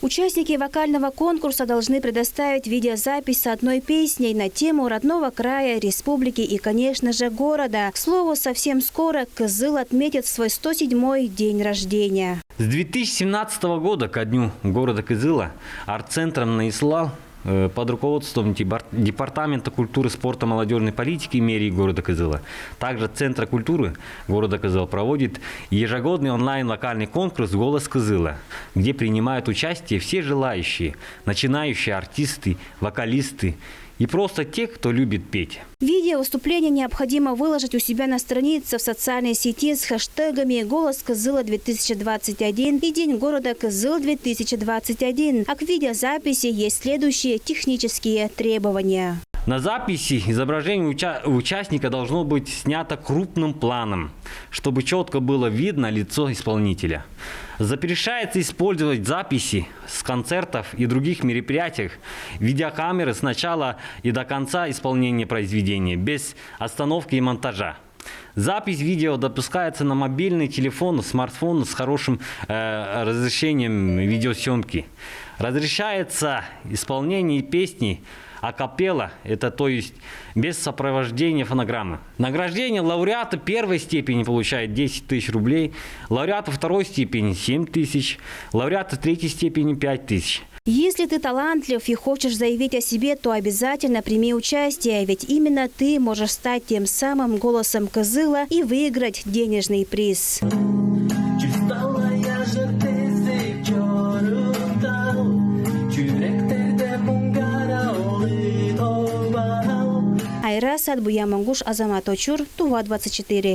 Участники вокального конкурса должны предоставить видеозапись с одной песней на тему родного края, республики и, конечно же, города. К слову, совсем скоро Кызыл отметит свой 107-й день рождения. С 2017 года ко дню города Кызыла арт-центром наислал под руководством Департамента культуры, спорта, молодежной политики мэрии города Кызыла. Также Центра культуры города Кызыл проводит ежегодный онлайн-локальный конкурс «Голос Кызыла», где принимают участие все желающие, начинающие артисты, вокалисты и просто те, кто любит петь. Видео выступления необходимо выложить у себя на странице в социальной сети с хэштегами «Голос Кызыла-2021» и «День города Кызыл-2021». А к видеозаписи есть следующие технические требования. На записи изображение участника должно быть снято крупным планом, чтобы четко было видно лицо исполнителя. Запрещается использовать записи с концертов и других мероприятий видеокамеры с начала и до конца исполнения произведения, без остановки и монтажа. Запись видео допускается на мобильный телефон, смартфон с хорошим разрешением видеосъемки. Разрешается исполнение песни акапелла, это то есть без сопровождения фонограммы. Награждение лауреата первой степени получает 10 тысяч рублей, лауреата второй степени 7 тысяч, лауреата третьей степени 5 тысяч. Если ты талантлив и хочешь заявить о себе, то обязательно прими участие, ведь именно ты можешь стать тем самым голосом Кызыла и выиграть денежный приз. Айра Садбуя Мангуш, Азамат Очур, Тува 24.